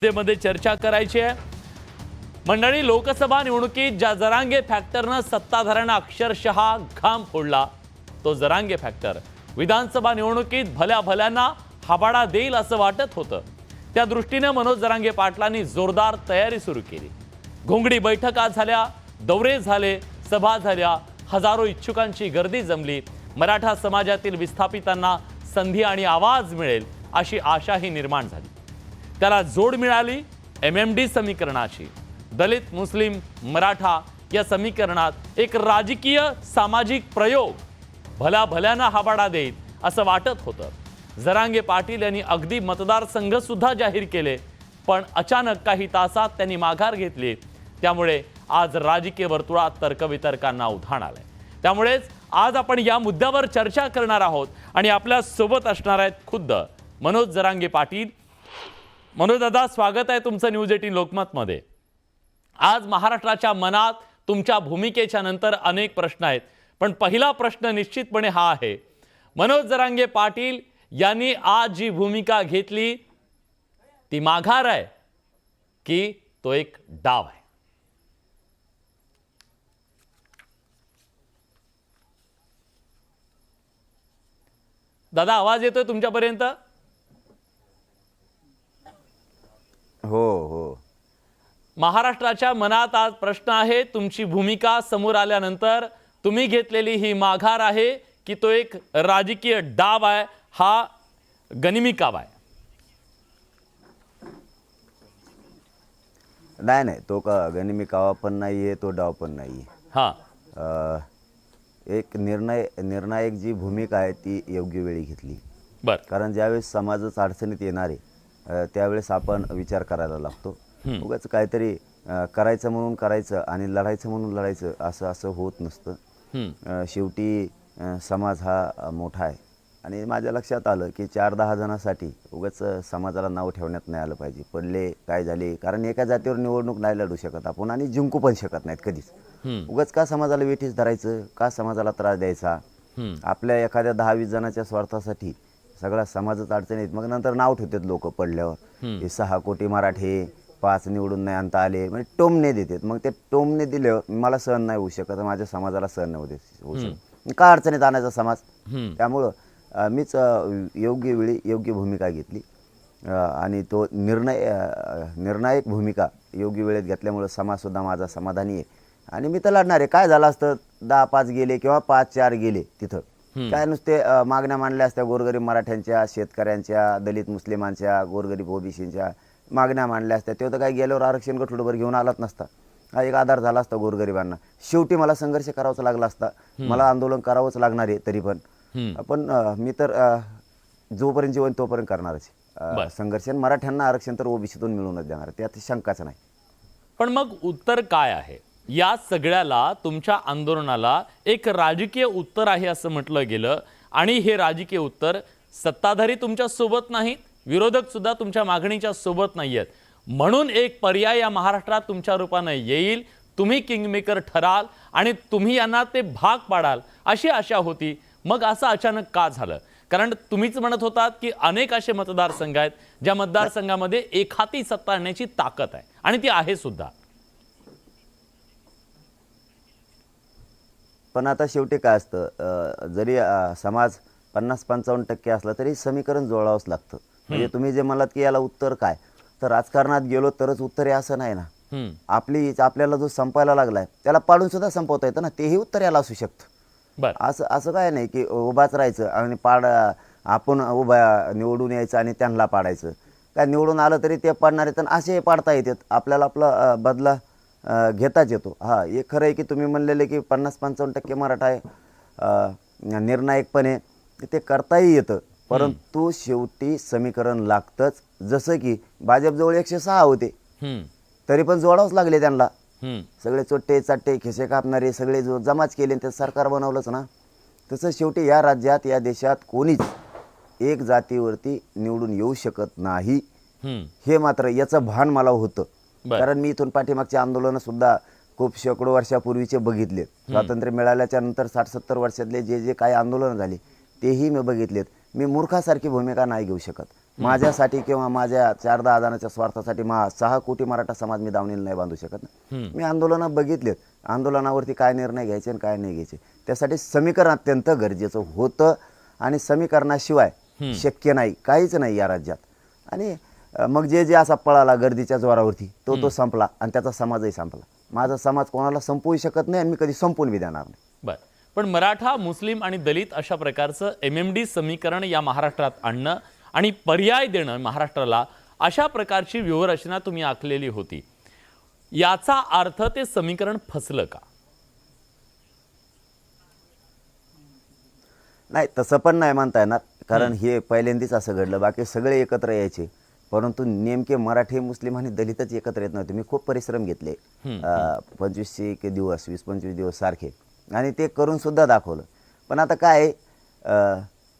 मध्ये चर्चा करायची आहे। मंडळी, लोकसभा निवडणुकीत ज्या जरांगे फॅक्टरनं सत्ताधाऱ्यांना अक्षरशः घाम फोडला, तो जरांगे फॅक्टर विधानसभा निवडणुकीत भल्या भल्यांना हबाडा देईल असं वाटत होतं। त्या दृष्टीने मनोज जरांगे पाटलांनी जोरदार तयारी सुरू केली। घोंगडी बैठका झाल्या, दौरे झाले, सभा झाल्या, हजारो इच्छुकांची गर्दी जमली। मराठा समाजातील विस्थापितांना संधी आणि आवाज मिळेल अशी आशाही निर्माण झाली। त्याला जोड मिळाली MMD समीकरणाची। दलित, मुस्लिम, मराठा या समीकरणात एक राजकीय सामाजिक प्रयोग भल्या भल्यांना हबाडा देईल असं वाटत होतं। जरांगे पाटील यांनी अगदी मतदारसंघ सुद्धा जाहीर केले, पण अचानक काही तासात त्यांनी माघार घेतली। त्यामुळे आज राजकीय वर्तुळात तर्कवितर्कांना उधाण आलंय। त्यामुळेच आज आपण या मुद्द्यावर चर्चा करणार आहोत आणि आपल्या सोबत असणार आहेत खुद्द मनोज जरांगे पाटील। मनोज दादा, स्वागत आहे तुमचं न्यूज 18 लोकमत मध्ये। आज महाराष्ट्राच्या मनात तुमच्या भूमिकेच्या नंतर अनेक प्रश्न आहेत, पण पहिला प्रश्न निश्चितपणे हा आहे, मनोज जरांगे पाटील यांनी आज जी भूमिका घेतली ती माघार आहे की तो एक डाव आहे? दादा, आवाज येतोय तुमच्यापर्यंत? हो हो। महाराष्ट्राच्या मनात आज प्रश्न आहे, तुमची भूमिका समोर आल्यानंतर तुम्ही घेतलेली ही माघार आहे की तो एक राजकीय डाव आहे, हा गनिमी काव आहे? नाही, तो का गनिमी कावा पण नाहीये, तो डाव पण नाहीये। हां, एक निर्णायक जी भूमिका आहे ती योग्य वेळी घेतली। बरं, कारण ज्यावेळेस समाजच अडचणीत येणार आहे त्यावेळेस आपण विचार करायला लागतो। उगाच काहीतरी करायचं म्हणून करायचं आणि लढायचं म्हणून लढायचं असं होत नसतं। शेवटी समाज हा मोठा आहे आणि माझ्या लक्षात आलं की 4-10 जणांसाठी उगाच समाजाला नाव ठेवण्यात नाही आलं पाहिजे। पडले काय झाले, कारण एका जातीवर निवडणूक नाही लढू शकत आपण आणि जिंकू पण शकत नाहीत कधीच। उगाच का समाजाला वेठीस धरायचं, का समाजाला त्रास द्यायचा? आपल्या एखाद्या 10-20 जणांच्या स्वार्थासाठी सगळा समाजच अडचणीत, मग नंतर नाव ठेवतात लोक पडल्यावर, हे 6 कोटी मराठे 5 निवडून नाही आणता आले, म्हणजे टोमणे देतात। मग ते टोमणे दिल्यावर मला सहन नाही होऊ शकत, माझ्या समाजाला सहन नाही होऊ शकत, का अडचणीत आणायचा समाज? त्यामुळं मीच योग्य वेळी योग्य भूमिका घेतली आणि तो निर्णायक भूमिका योग्य वेळेत घेतल्यामुळं समाजसुद्धा माझा समाधानी आहे आणि मी तर लढणार आहे। काय झालं असतं 10-5 गेले किंवा 5-4 गेले, तिथं काय नुसते मागण्या मांडल्या असत्या, गोरगरीब मराठ्यांच्या, शेतकऱ्यांच्या, दलित मुस्लिमांच्या, गोरगरीब ओबीसींच्या मागण्या मांडल्या असत्या, तेव्हा तर काही गेल्यावर आरक्षण गठुडभर घेऊन आलाच नसता। हा एक आधार झाला असता गोरगरिबांना। शेवटी मला संघर्ष करावाच लागला असता, मला आंदोलन करावंच लागणार आहे तरी पण मी तर जोपर्यंत जीवन तोपर्यंत करणारच संघर्ष। मराठ्यांना आरक्षण तर ओबीसीतून मिळूनच देणार, त्यात शंकाच नाही। पण मग उत्तर काय आहे या सगळ्याला? तुमच्या आंदोलनाला एक राजकीय उत्तर आहे असं म्हटलं गेलं आणि हे राजकीय उत्तर सत्ताधारी तुमच्या सोबत नाहीत, विरोधक सुद्धा तुमच्या मागणीच्या सोबत नाहीयेत, म्हणून एक पर्याय या महाराष्ट्रात तुमच्या रूपाने येईल, तुम्ही किंगमेकर ठराल आणि तुम्ही यांना ते भाग पाडाल अशी आशा होती। मग असं अचानक का झालं? कारण तुम्हीच म्हणत होतात की अनेक असे मतदारसंघ आहेत ज्या मतदारसंघामध्ये एकहाती सत्ता आणण्याची ताकद आहे आणि ती आहे सुद्धा। पण आता शेवटी काय असतं, जरी समाज 50-55% असला तरी समीकरण जुळवावंच लागतं। म्हणजे तुम्ही जे म्हणलात की याला उत्तर काय, तर राजकारणात गेलो तरच उत्तर आहे असं नाही ना। आपल्याला जो संपायला लागलाय त्याला पाडून सुद्धा संपवता येतं ना, तेही उत्तर याला असू शकतं। असं काय नाही की उभाच राहायचं आणि आपण उभा निवडून यायचं आणि त्यांना पाडायचं। काय निवडून आलं तरी ते पाडणारे तर असे पाडता येतात, आपल्याला आपला बदला घेताच येतो। हा, हे खरं आहे की तुम्ही म्हणलेले की 50-55% मराठा आहे, निर्णायकपणे ते करताही येतं, परंतु शेवटी समीकरण लागतंच। जसं की भाजपजवळ 106 होते तरी पण जोडावंच लागले त्यांना, सगळे चोट्टे चाट्टे खिसे कापणारे सगळे जो जमाच केले ते सरकार बनवलंच ना। तसं शेवटी या राज्यात या देशात कोणीच एक जातीवरती निवडून येऊ शकत नाही, हे मात्र याचं भान मला होतं। कारण मी इथून पाठीमागचे आंदोलन सुद्धा खूप शेकडो वर्षापूर्वीचे बघितलेत। स्वातंत्र्य मिळाल्याच्या नंतर 60-70 वर्षातले जे काही आंदोलन झाले तेही मी बघितलेत। मी मूर्खासारखी भूमिका नाही घेऊ शकत। माझ्यासाठी किंवा माझ्या 4-10 जणांच्या स्वार्थासाठी 6 कोटी मराठा समाज मी दावणीला नाही बांधू शकत ना. मी आंदोलनं बघितलेत, आंदोलनावरती काय निर्णय घ्यायचे आणि काय नाही घ्यायचे त्यासाठी समीकरण अत्यंत गरजेचं होतं आणि समीकरणाशिवाय शक्य नाही, काहीच नाही या राज्यात. आणि मग जे असा पळाला गर्दीच्या जोरावरती तो संपला आणि त्याचा समाजही संपला. माझा समाज कोणाला संपवू शकत नाही आणि मी कधी संपवून बी देणार नाही. बर, पण मराठा, मुस्लिम आणि दलित अशा प्रकारचं MMD समीकरण या महाराष्ट्रात आणणं आणि पर्याय देणं महाराष्ट्राला, अशा प्रकारची व्यूहरचना तुम्ही आखलेली होती, याचा अर्थ ते समीकरण फसलं का? नाही, तसं पण नाही म्हणता येणार, कारण हे पहिल्यांदाच असं घडलं. बाकी सगळे एकत्र यायचे, परंतु नेमके मराठी, मुस्लिम आणि दलितच एकत्र येत नव्हते. मी खूप परिश्रम घेतले, 25 दिवस 20-25 दिवस सारखे, आणि ते करून सुद्धा दाखवलं. पण आता काय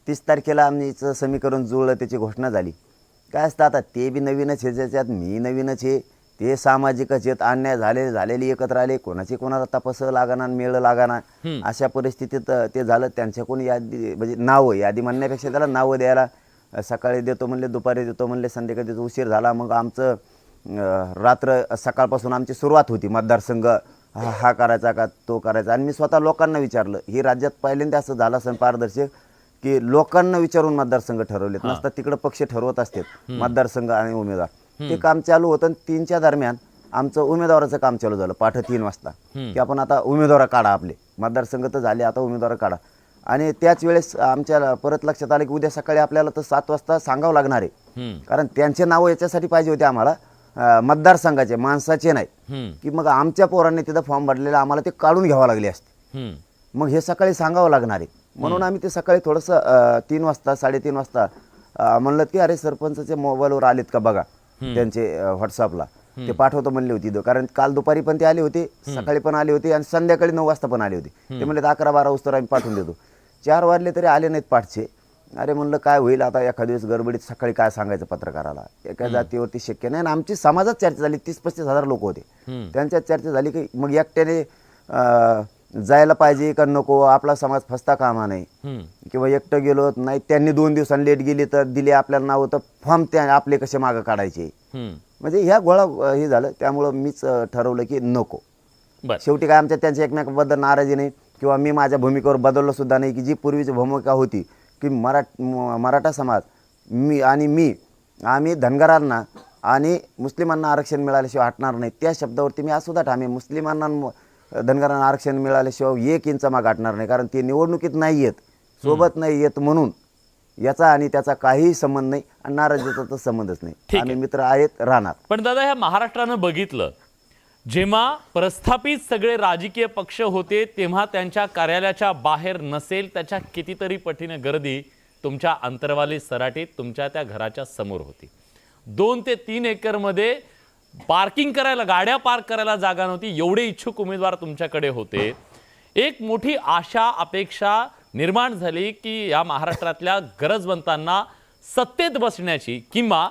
30 तारखेला आमचं समीकरण जुळलं, त्याची घोषणा झाली. काय असतं आता, ते बी नवीनच आहे, ज्याच्यात मी नवीनच आहे, ते सामाजिकच आहेत, अन्याय झालेली एकत्र आले, कोणाची कोणाला तपास लागणार, मेळ लागणार, अशा परिस्थितीत ते झालं. त्यांच्याकडून यादी म्हणजे नावं, यादी म्हणण्यापेक्षा त्याला नावं द्यायला, सकाळी देतो म्हणले, दुपारी देतो म्हणले, संध्याकाळी देतो, उशीर झाला. मग आमचं रात्र सकाळपासून आमची सुरुवात होती, मतदारसंघ हा करायचा का तो करायचा. आणि मी स्वतः लोकांना विचारलं, ही राज्यात पहिल्यांदा असं झालं असं पारदर्शक की लोकांना विचारून मतदारसंघ ठरवलेत, नसतात तिकडे पक्ष ठरवत असतात मतदारसंघ आणि उमेदवार. ते काम चालू होतं. 3च्या दरम्यान आमचं उमेदवाराचं काम चालू झालं, पाठ 3 वाजता, की आपण आता उमेदवार काढा, आपले मतदारसंघ तर झाले, आता उमेदवार काढा. आणि त्याच वेळेस आमच्या परत लक्षात आलं की उद्या सकाळी आपल्याला तर 7 वाजता सांगावं लागणार आहे, कारण त्यांचे नावं याच्यासाठी पाहिजे होते आम्हाला, मतदारसंघाचे, माणसाचे नाही. की मग आमच्या पोरांनी तिथं फॉर्म भरलेला, आम्हाला ते काढून घ्यावं लागले असते. मग हे सकाळी सांगावं लागणार आहे, म्हणून आम्ही ते सकाळी थोडंसं 3 वाजता 3:30 वाजता म्हणलं की अरे सरपंचचे मोबाईलवर आलेत का बघा, त्यांचे व्हॉट्सअपला ते पाठवतो म्हणले होते. कारण काल दुपारी पण ते आले होते, सकाळी पण आले होते आणि संध्याकाळी 9 वाजता पण आले होते. ते म्हणले 11-12 वाजता आम्ही पाठवून देतो. 4 वाजले तरी आले नाहीत पाठचे. अरे म्हणलं काय होईल आता, एखाद्या दिवस गडबडीत सकाळी काय सांगायचं पत्रकाराला, एका जातीवरती शक्य नाही. आणि आमची समाजात चर्चा झाली, 30-35 हजार लोक होते, त्यांच्यात चर्चा झाली की मग एकट्याने जायला पाहिजे का नको, आपला समाज फसता कामा नाही. किंवा एकटं गेलो नाही, त्यांनी 2 दिवसांनी लेट गेली तर दिले आपल्याला नाव, तर फॉर्म त्या आपले कसे मागं काढायचे. म्हणजे ह्या गोळा हे झालं, त्यामुळं मीच ठरवलं की नको. शेवटी काय आमच्या त्यांच्या एकमेकांबद्दल नाराजी नाही, किंवा मी माझ्या भूमिकेवर बदललो सुद्धा नाही. की जी पूर्वीची भूमिका होती की मराठा समाज आम्ही धनगरांना आणि मुस्लिमांना आरक्षण मिळाल्याशिवाय हटणार नाही, त्या शब्दावरती मी आज सुद्धा ठाम आहे. मुस्लिमांना धनगरांना आरक्षण मिळाल्याशिवाय 1 इंच माग हटणार नाही, कारण ते निवडणुकीत नाही येत, सोबत नाही येत, म्हणून याचा आणि त्याचा काहीही संबंध नाही आणि नाराजीचा तर संबंधच नाही. आम्ही मित्र आहेत, राहणार. पण दादा, ह्या महाराष्ट्रानं बघितलं, जेव्हा प्रस्थापित सगळे राजकीय पक्ष होते तेव्हा त्यांच्या कार्यालयाच्या बाहेर नसेल त्याच्या कितीतरी पटीने गर्दी तुमच्या अंतरवाली सराटीत तुमच्या त्या घराच्या समोर होती. 2 ते 3 एकरमध्ये पार्किंग करायला, गाड्या पार्क करायला जागा नव्हती, एवढे इच्छुक उमेदवार तुमच्याकडे होते. एक मोठी आशा, अपेक्षा निर्माण झाली की या महाराष्ट्रातल्या गरजवंतांना सत्तेत बसण्याची किंवा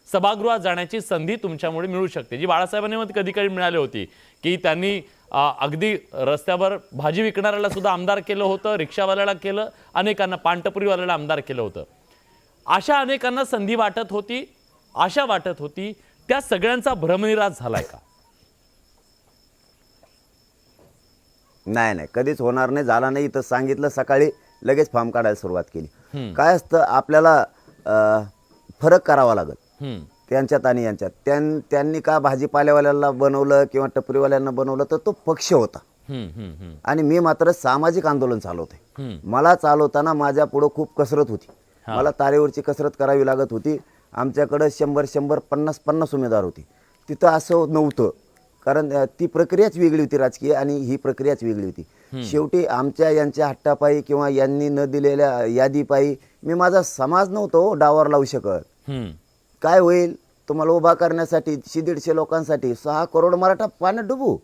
सभागृहात जाण्याची संधी तुमच्यामुळे मिळू शकते, जी बाळासाहेबांनी कधी कधी मिळाली होती. की त्यांनी अगदी रस्त्यावर भाजी विकणाऱ्याला सुद्धा आमदार केलं होतं, रिक्षावाल्याला केलं, अनेकांना पानटपरीवाल्याला आमदार केलं होतं. अशा अनेकांना संधी वाटत होती, आशा वाटत होती, त्या सगळ्यांचा भ्रमनिरास झालाय का? नाही, कधीच होणार नाही, झाला नाही. तर सांगितलं, सकाळी लगेच फॉर्म काढायला सुरुवात केली. काय असतं, आपल्याला फरक करावा लागत त्यांच्यात आणि यांच्यात. त्यांनी का भाजीपाल्यावाल्याला बनवलं किंवा टपरीवाल्यांना बनवलं, तर तो पक्ष होता आणि मी मात्र सामाजिक आंदोलन चालवतोय. मला चालवताना माझ्या पुढं खूप कसरत होती, मला तारेवरची कसरत करावी लागत होती. आमच्याकडं 100-100, 50-50 उमेदवार होती. तिथं असं नव्हतं, कारण ती प्रक्रियाच वेगळी होती राजकीय, आणि ही प्रक्रियाच वेगळी होती. शेवटी आमच्या यांच्या हट्टापायी किंवा यांनी न दिलेल्या यादीपायी मी माझा समाज नव्हतो डावावर लावू शकत. काय होईल, तुम्हाला उभा करण्यासाठी 100-150 लोकांसाठी 6 करोड मराठा पाण्यात डुबू,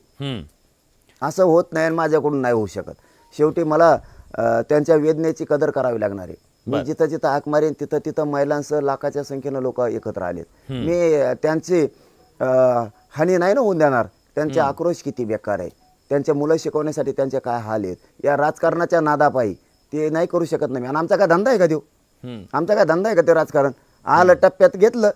असं होत नाही, माझ्याकडून नाही होऊ शकत. शेवटी मला त्यांच्या वेदनेची कदर करावी लागणार आहे. मी जिथं जिथं हाक मारेन तिथं तिथं महिलांसह लाखाच्या संख्येनं लोक एकत्र आलेत. मी त्यांची हानी नाही ना होऊन देणार. त्यांचे आक्रोश किती बेकार आहे, त्यांच्या मुलं शिकवण्यासाठी त्यांचे काय हाल आहेत, या राजकारणाच्या नादापायी ते नाही करू शकत नाही. आणि आमचा काय धंदा आहे का देऊ, आमचा काय धंदा आहे का ते राजकारण? आलं टप्प्यात घेतलं,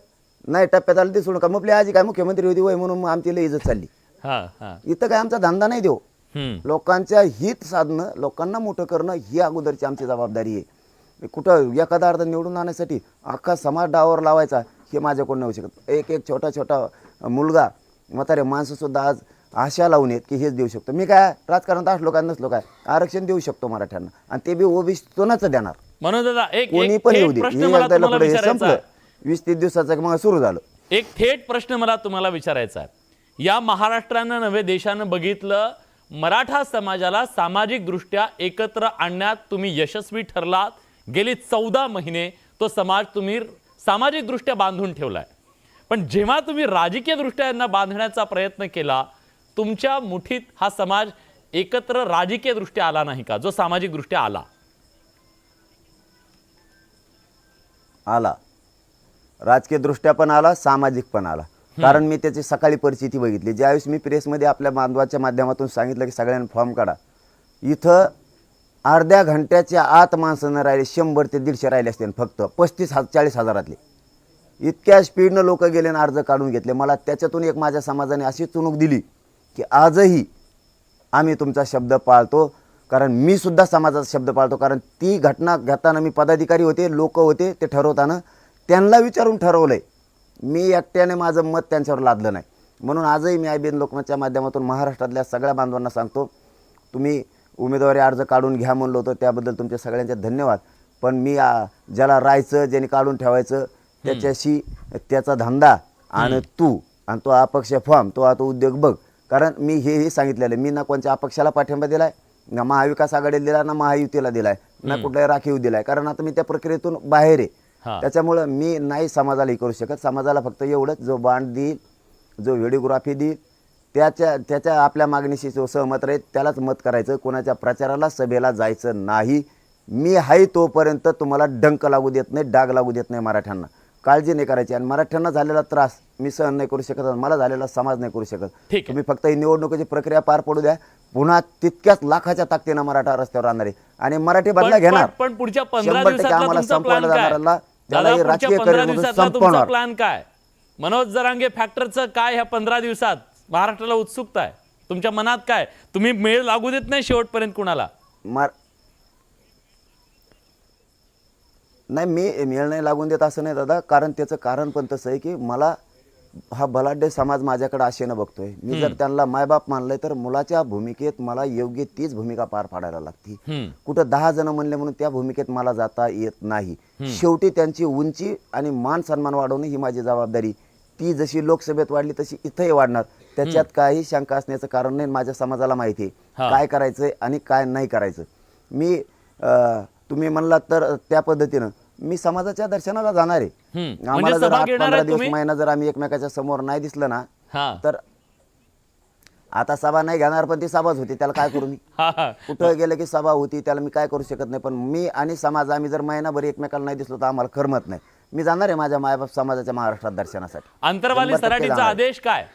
नाही टप्प्यात आलं ते सोडून का मग आपली आजी काय मुख्यमंत्री होती वय म्हणून मग आमची लई इज्जत चालली. हा हा इथं काय आमचा धंदा नाही देऊ, हम्म लोकांच्या हित साधणं, लोकांना मोठं करणं ही अगोदरची आमची जबाबदारी आहे. कुठं एखादा अर्ध निवडून आणण्यासाठी अख्खा समाज डावावर लावायचा हे माझ्याकडून होऊ शकत. एक एक छोटा छोटा मुलगा म्हातारे माणसंसुद्धा आज आशा लावून येत की हेच देऊ शकतो. मी काय राजकारणात असलो काय नसलो काय आरक्षण देऊ शकतो मराठ्यांना, आणि ते बी ओबीसीतूनच देणार. म्हणून दादा एक कोणी एक पण येऊ थेट दे. प्रश्न हे मला एकदा तुम्हाला लफडं हे विचारायचा संपलं आहे. 20-30 दिवसाचं मग सुरू झालं. एक थेट प्रश्न मला तुम्हाला विचारायचा आहे. या महाराष्ट्रानं नव्हे देशानं बघितलं, मराठा समाजाला सामाजिक दृष्ट्या एकत्र आणण्यात तुम्ही यशस्वी ठरलात. गेली 14 महिने तो समाज तुम्ही सामाजिक दृष्ट्या बांधून ठेवलाय. पण जेव्हा तुम्ही राजकीय दृष्ट्या यांना बांधण्याचा प्रयत्न केला, तुमच्या मुठीत हा समाज एकत्र राजकीय दृष्ट्या आला नाही का, जो सामाजिक दृष्ट्या आला? आला, राजकीय दृष्ट्या पण आला, सामाजिक पण आला. कारण मी त्याची सकाळी परिस्थिती बघितली. ज्यावेळेस मी प्रेसमध्ये आपल्या बांधवाच्या माध्यमातून सांगितलं की सगळ्यांनी फॉर्म काढा, इथं अर्ध्या घंट्याच्या आत माणसं न राहिले 100 ते 150 राहिले असते फक्त 35-40 हजारातले. इतक्या स्पीडनं लोक गेले आणि अर्ज काढून घेतले. मला त्याच्यातून एक माझ्या समाजाने अशी चुणूक दिली की आजही आम्ही तुमचा शब्द पाळतो, कारण मी सुद्धा समाजाचा शब्द पाळतो. कारण ती घटना घेताना मी पदाधिकारी होते, लोक होते, ते ठरवताना त्यांना विचारून ठरवलंय. मी एकट्याने माझं मत त्यांच्यावर लादलं नाही. म्हणून आजही मी IBN लोकमतच्या माध्यमातून महाराष्ट्रातल्या सगळ्या बांधवांना सांगतो, तुम्ही उमेदवारी अर्ज काढून घ्या म्हणलं होतं, त्याबद्दल तुमचे सगळ्यांचे धन्यवाद. पण मी ज्याला राहायचं, ज्याने काढून ठेवायचं त्याच्याशी त्याचा धंदा आणि तू आणि तो अपक्ष फॉर्म तो आता उद्योग बघ. कारण मी हेही सांगितलेलं, मी ना कोणत्या अपक्षाला पाठिंबा दिलाय, ना महाविकास आघाडीला दिला, ना महायुतीला दिलाय, ना कुठलाही राखीव दिलाय. कारण आता मी त्या प्रक्रियेतून बाहेर आहे. त्याच्यामुळं मी नाही समाजाला हे करू शकत. समाजाला फक्त एवढंच, जो बाँड देईल, जो व्हिडिओग्राफी देईल, त्याच्या आपल्या मागणीशी जो सहमत राहील त्यालाच मत करायचं. कोणाच्या प्रचाराला सभेला जायचं नाही. मी आहे तोपर्यंत तुम्हाला डंक लागू देत नाही, डाग लागू देत नाही मराठ्यांना. काळजी नाही करायची. आणि मराठ्यांना झालेला त्रास मी सहन नाही करू शकत, मला झालेला समाज नाही करू शकत. तुम्ही फक्त ही निवडणुकीची प्रक्रिया पार पडू द्या, पुन्हा तितक्याच लाखाच्या ताकदीनं मराठा रस्त्यावर आणणार आहे आणि मराठी बदला घेणार. पण पुढच्या 15 100% दिवसातला आम्हाला तुमचा संपवलं प्लॅन काय? जाणाऱ्याला त्याला दादा, हे पुढच्या राजकीय 15 करिअरमधून दिवसातला तुमचा संपवणार. प्लॅन काय? मनोज जरांगे फॅक्टरचं काय ह्या 15 दिवसात? महाराष्ट्राला उत्सुकता आहे. तुमच्या मनात काय? तुम्ही मेळ लागू देत नाही शेवटपर्यंत कुणाला? नाही, मी मेळ नाही लागून देत असं नाही दादा. कारण त्याचं कारण पण तसं आहे की मला हा बलाढ्य समाज माझ्याकडे आशेनं बघतोय. मी जर त्यांना मायबाप मानलंय तर मुलाच्या भूमिकेत मला योग्य तीच भूमिका पार पाडायला लागते. कुठं 10 जण म्हणले म्हणून त्या भूमिकेत मला जाता येत नाही. शेवटी त्यांची उंची आणि मान सन्मान वाढवणं ही माझी जबाबदारी. ती जशी लोकसभेत वाढली तशी इथंही वाढणार. त्याच्यात काही शंका असण्याचं कारण नाही. माझ्या समाजाला माहिती आहे काय करायचंय आणि काय नाही करायचं. मी तुम्ही म्हणलात तर त्या पद्धतीनं मी समाजाच्या दर्शनाला जाणार आहे. आम्हाला जर 15 दिवस महिना जर आम्ही एकमेकाच्या समोर नाही दिसलं ना तर आता सभा नाही घेणार, पण ती सभाच होती, त्याला काय करू मी? कुठं गेलं की सभा होती, त्याला मी काय करू शकत नाही. पण मी आणि समाज आम्ही जर महिनाभर एकमेकाला नाही दिसलो तर आम्हाला करमत नाही. मी जाणार आहे माझ्या मायबाप समाजाच्या महाराष्ट्रात दर्शनासाठी. अंतरवाली सराटीचा आदेश काय?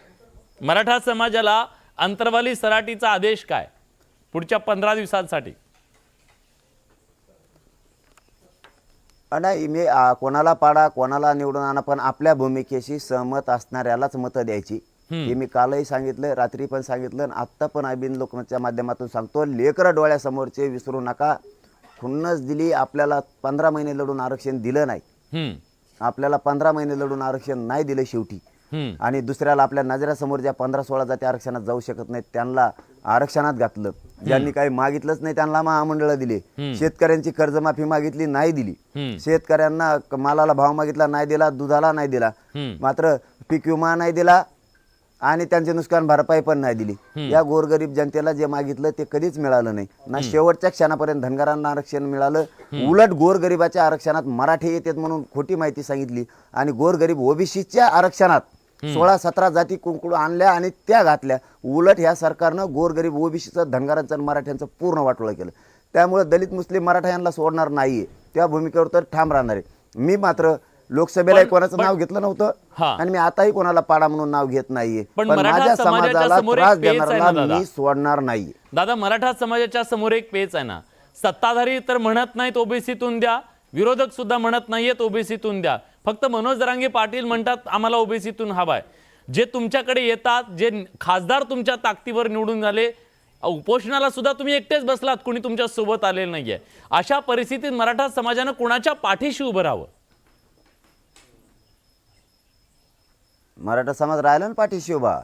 मराठा समाजाला अंतरवाली सराटीचा आदेश काय पुढच्या 15 दिवसांसाठी? नाही, मी कोणाला पाडा कोणाला निवडून आणा, पण आपल्या भूमिकेशी सहमत असणाऱ्यालाच मतं द्यायची. हे मी कालही सांगितलं, रात्री पण सांगितलं आणि आत्ता पण IBN लोकमतच्या माध्यमातून सांगतो. लेकरं डोळ्यासमोरचे विसरू नका. खुन्नस दिली, आपल्याला 15 महिने लढून आरक्षण दिलं नाही. आपल्याला 15 महिने लढून आरक्षण नाही दिलं शेवटी. आणि दुसऱ्याला आपल्या नजरासमोर ज्या 15-16 जाती आरक्षणात जाऊ शकत नाहीत त्यांना आरक्षणात घातलं. ज्यांनी काही मागितलंच नाही त्यांना महामंडळ दिले. शेतकऱ्यांची कर्जमाफी मागितली, नाही दिली. शेतकऱ्यांना मालाला भाव मागितला, नाही दिला. दुधाला नाही दिला. मात्र पीक विमा नाही दिला आणि त्यांचे नुकसान भरपाई पण नाही दिली. या गोरगरीब जनतेला जे मागितलं ते कधीच मिळालं नाही ना. शेवटच्या क्षणापर्यंत धनगरांना आरक्षण मिळालं. उलट गोरगरिबाच्या आरक्षणात मराठी येतात म्हणून खोटी माहिती सांगितली आणि गोरगरीब ओबीसीच्या आरक्षणात 16-17 जाती कुंकुळ आणल्या आणि त्या घातल्या. उलट ह्या सरकारनं गोरगरीब ओबीसीचं, धनगरांचं आणि मराठ्यांचं पूर्ण वाटोळं केलं. त्यामुळे दलित मुस्लिम मराठा यांना सोडणार नाहीये. त्या भूमिकेवर तर ठाम राहणार आहे. मी मात्र लोकसभेला कोणाचं नाव घेतलं नव्हतं आणि मी आताही कोणाला पाडा म्हणून नाव घेत नाहीये. पण माझ्या समाजाला त्रास देणाऱ्याला मी सोडणार नाहीये. दादा, मराठा समाजाच्या समोर एक पेच आहे ना. सत्ताधारी तर म्हणत नाहीत ओबीसीतून द्या, विरोधक सुद्धा म्हणत नाहीयेत ओबीसीतून द्या. फक्त मनोज जरांगे पाटील म्हणतात आम्हाला ओबीसीतून हवाय. जे तुमच्याकडे येतात, जे खासदार तुमच्या ताकदीवर निवडून झाले, उपोषणाला सुद्धा तुम्ही एकटेच बसलात, कुणी तुमच्या सोबत आलेलं नाहीये. अशा परिस्थितीत मराठा समाजानं कुणाच्या पाठीशी उभं राहावं? मराठा समाज राहिला ना पाठीशी उभा.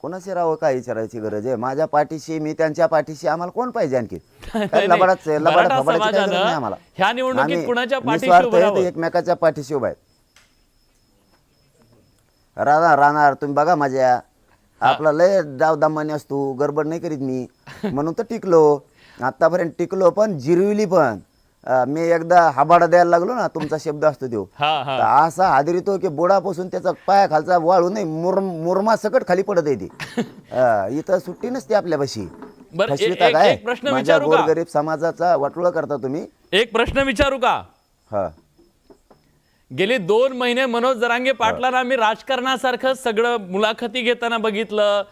कोणाशी राहावं काय विचारायची गरज आहे? माझ्या पाठीशी, मी त्यांच्या पाठीशी, आम्हाला कोण पाहिजे आणखी? काय लबाडाच मराठा फबाडाची काही गरज नाही समाजानं आम्हाला. ह्या निवडणुकीत आम्ही कुणाच्या पाठीशी निस्वार्थ उभं आहे, राहावं? एकमेकाच्या पाठीशी उभा आहेत. राहणार तुम्ही बघा माझ्या. आपला लय डावदामाने असतो, गडबड नाही करीत मी, म्हणून तर टिकलो. आतापर्यंत टिकलो, पण जिरविली पण. मी एकदा हाबाडा द्यायला लागलो ना, तुमचा शब्द असतो तो, तर असा हादरितो की बोडापासून त्याचा पाया खालचा वाळू नाही, मुरमा सकट खाली पडत आहे ती. इथं सुट्टी नसते आपल्यापाशी. बरं, फसविता एक काय प्रश्न माझ्या विचारू का? गोरगरीब समाजाचा वाटोळा करता तुम्ही. एक प्रश्न विचारू का? हा, गेले 2 महिने मनोज जरांगे पाटलांना मी राजकारणासारखं सगळं मुलाखती घेताना बघितलं,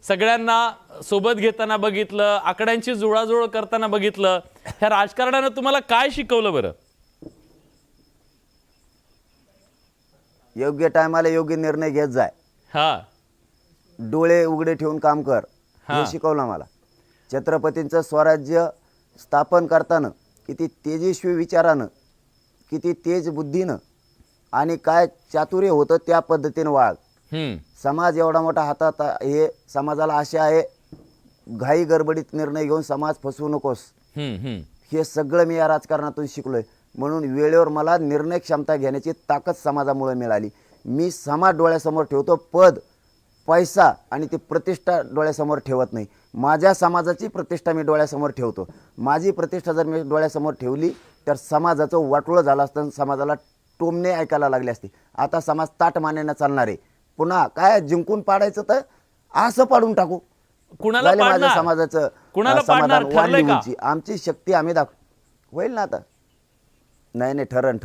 सगळ्यांना सोबत घेताना बघितलं, आकड्यांची जुळाजुळ करताना बघितलं. ह्या राजकारणानं तुम्हाला काय शिकवलं बरं? योग्य टायमाला योग्य निर्णय घेत जाय, हा, डोळे उघडे ठेवून काम कर, हे शिकवलं मला. छत्रपतींचं स्वराज्य स्थापन करताना किती तेजस्वी विचारानं, किती तेज बुद्धीनं आणि काय चातुर्य होतं त्या पद्धतीनं वाग. समाज एवढा मोठा हातात हे, समाजाला आशा आहे, घाई गडबडीत निर्णय घेऊन समाज फसवू नकोस, हे सगळं मी या राजकारणातून शिकलोय. म्हणून वेळेवर मला निर्णय क्षमता घेण्याची ताकद समाजामुळे मिळाली. मी समाज डोळ्यासमोर ठेवतो, पद, पैसा आणि ती प्रतिष्ठा डोळ्यासमोर ठेवत नाही. माझ्या समाजाची प्रतिष्ठा मी डोळ्यासमोर ठेवतो. माझी प्रतिष्ठा जर मी डोळ्यासमोर ठेवली तर समाजाचं वाटोळं झालं असतं, समाजाला टोमणे ऐकायला लागले असते. आता समाज ताट मानेनं चालणार आहे. पुन्हा काय जिंकून पाडायचं तर असं पाडून टाकू. कुणाला माझ्या पाडणार? समाजाचं कुणाला समाधान पाडणार? ठरलंय वाढली का? उंची. आमची शक्ती आम्ही होईल ना आता. नाही ठरण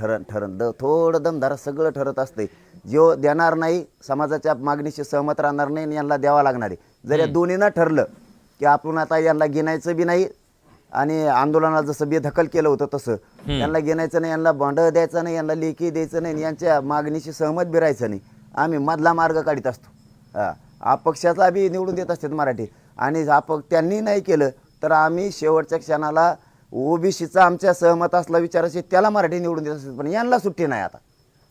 थोडं दमधारा सगळं ठरत असते. जो देणार नाही, समाजाच्या मागणीशी सहमत राहणार नाही आणि यांना द्यावा लागणार आहे. जर या दोन्हीनं ठरलं की आपण आता यांना गिनायचं बी नाही आणि आंदोलनाला जसं बेदखल केलं होतं तसं यांना गिनायचं नाही, यांना भांड द्यायचं नाही, यांना लेखी द्यायचं नाही, यांच्या मागणीशी सहमत बी राहायचं नाही, आम्ही मधला मार्ग काढीत असतो. अपक्षाचा बी निवडून देत असतात मराठी. आणि त्यांनी नाही केलं तर आम्ही शेवटच्या क्षणाला ओबीसीचा आमच्या सहमत असला विचार असेल त्याला मराठी निवडून देत असतात. पण यांना सुट्टी नाही आता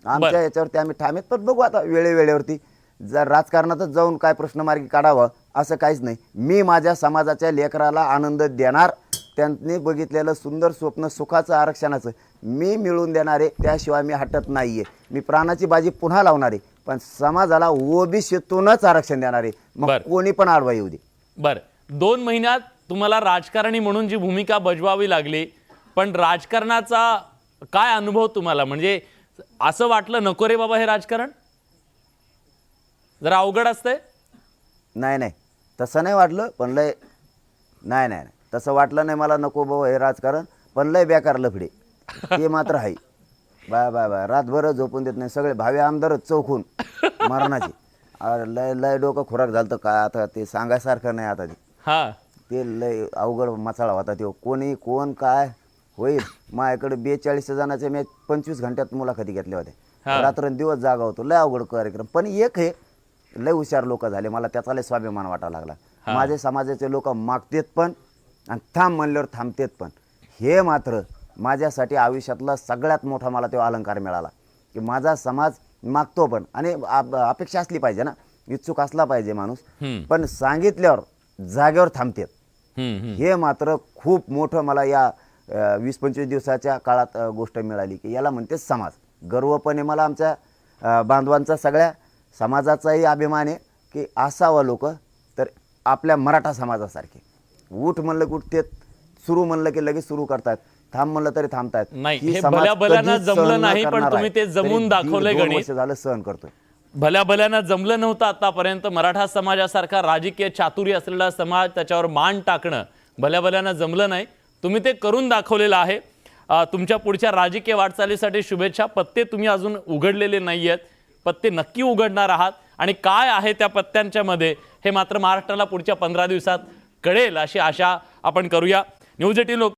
आमच्या याच्यावरती. आम्ही ठामेत, पण बघू आता वेळेवरती. जर राजकारणातच जाऊन काय प्रश्नमार्गी काढावं असं काहीच नाही. मी माझ्या समाजाच्या लेकराला आनंद देणार, त्यांनी बघितलेलं सुंदर स्वप्न सुखाचं आरक्षणाचं मी मिळवून देणार आहे. त्याशिवाय मी हटत नाहीये. मी प्राणाची बाजी पुन्हा लावणार आहे, पण समाजाला ओबीसीतूनच आरक्षण देणार आहे. मग कोणी पण आडवा येऊ दे. बरं, 2 महिन्यात तुम्हाला राजकारणी म्हणून जी भूमिका बजवावी लागली, पण राजकारणाचा काय अनुभव तुम्हाला? म्हणजे असं वाटलं नको रे बाबा हे राजकारण, जरा अवघड असतंय? नाही तसं नाही वाटलं, पण लय नाही तसं वाटलं नाही मला नको बाबा हे राजकारण, पण लय बेकार लफडे ते मात्र आहे. बाय रातभर झोपून देत नाही. सगळे भावे आमदार चौकून मरणाचे. लय डोकं खुराक झालं तर काय आता ते सांगायसारखं नाही. आता ते लय अवघड मसाळा होता. ते कोणी कोण काय होईल. माझ्याकडे 42 जणांचे मी 25 घंट्यात मुलाखती घेतल्या होत्या. रात्रंदिवस जागा होतो. लय अवघड कार्यक्रम. पण एक हे लय हुशार लोक झाले, मला त्याचा लय स्वाभिमान वाटायला लागला. माझे समाजाचे लोक मागतेत पण आणि थांब म्हणल्यावर थांबतेत पण. हे मात्र माझ्यासाठी आयुष्यातला सगळ्यात मोठा मला तो अलंकार मिळाला की माझा समाज मागतो पण, आणि अपेक्षा असली पाहिजे ना, इच्छुक असला पाहिजे माणूस, पण सांगितल्यावर जागेवर थांबतेत. हे मात्र खूप मोठं मला या 20-25 दिवसाच्या काळात गोष्ट मिळाली की याला म्हणतेच समाज. गर्वपणे मला आमच्या बांधवांचा सगळ्या समाजाचाही अभिमान आहे की असावं लोक तर आपल्या मराठा समाजासारखे. उठ म्हणलं की उठतेत, सुरू म्हणलं की लगेच सुरू करतात, थांब म्हणलं तरी थांबतात. नाही, हे भल्या जमलं नाही, पण तुम्ही ते जमून दाखवलंय. गणेश झालं सहन करतोय. भल्या जमलं नव्हतं आतापर्यंत. मराठा समाजासारखा राजकीय चातुर्य असलेला समाज, त्याच्यावर मान टाकणं भल्या जमलं नाही. तुम्ही ते करून दाखवलेलं आहे. तुमच्या पुढच्या राजकीय वाटचालीसाठी शुभेच्छा. पत्ते तुम्ही अजून उघडलेले नाही आहेत, पत्ते नक्की उघडणार आहात, आणि काय आहे त्या पत्त्यांच्या मध्ये हे मात्र महाराष्ट्राला पुढच्या 15 दिवसात कळेल अशी आशा आपण करूया. न्यूज 18 लोक